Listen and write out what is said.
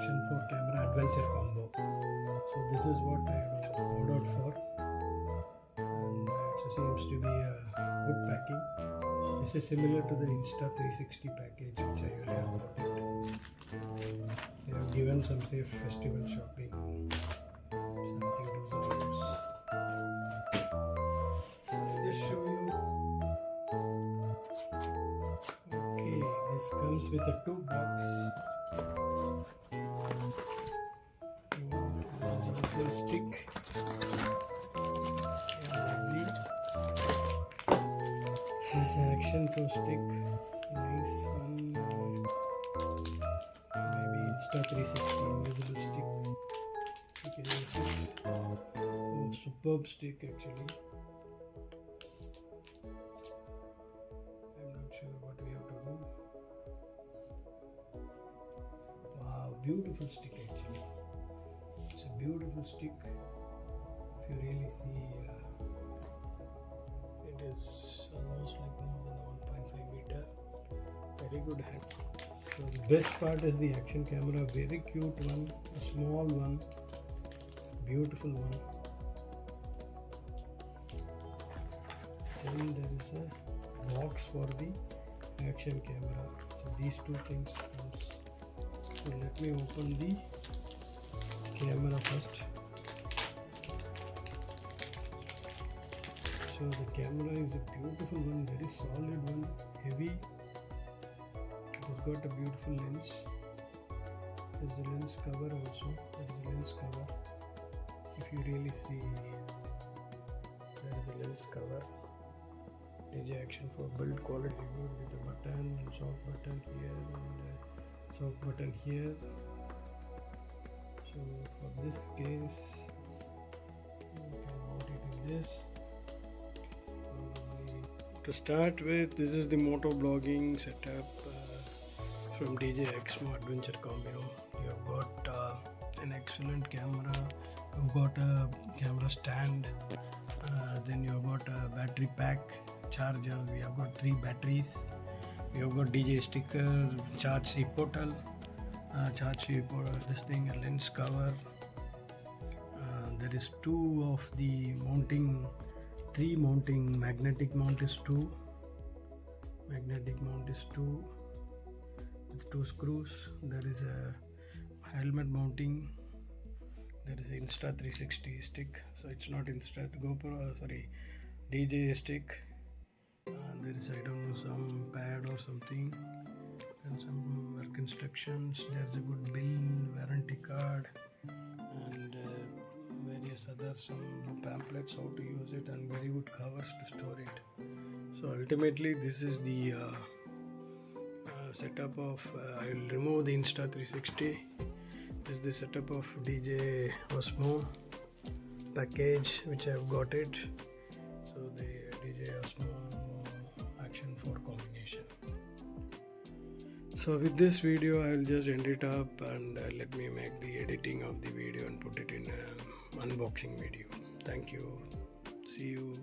Action 4 camera adventure combo. So this is what I ordered for, and it seems to be a good packing. This is similar to the Insta 360 package which I earlier bought it. They have given some safe festival shopping, something to those. I'll just show you. Okay, this comes with a 2-box. There's also a stick. This is Action 4 stick. Nice one. Maybe Insta 360 invisible stick. You can use it. Oh, superb stick actually. I'm not sure what we have to do. Wow, beautiful stick actually. It's a beautiful stick. If you really see, it is almost like more than 1.5 meter. Very good hand. So the best part is the action camera. Very cute one, a small one, beautiful one. Then there is a box for the action camera. So these two things comes. So let me open the camera first. So the camera is a beautiful one, very solid one, heavy. It has got a beautiful lens. There is a lens cover also. There is a lens cover. If you really see, there is a lens cover. DJ Action 4 build quality good with a button and soft button here and soft button here. So for this case, you can mount it in this. To start with, this is the moto blogging setup from DJ Exmo Adventure Combo. You have got an excellent camera. You've got a camera stand. Then you have got a battery pack, charger. We have got 3 batteries. We have got DJ sticker, charge C portal, this thing, a lens cover. There is 2 of the mounting. 3 mounting. Magnetic mount is 2. Magnetic mount is 2 with 2 screws. There is a helmet mounting. There is Insta 360 stick. So it's not Insta GoPro. Sorry, DJ stick. There is, I don't know, some pad or something, and some work instructions. There's a good bill, warranty card, and various other some pamphlets how to use it, and very good covers to store it. So ultimately this is the setup of I'll remove the Insta 360. This is the setup of DJ Osmo package which I have got it. So the DJ Osmo Action 4 combination. So with this video I'll just end it up, and let me make the editing of the video and put it in unboxing video. Thank you. See you.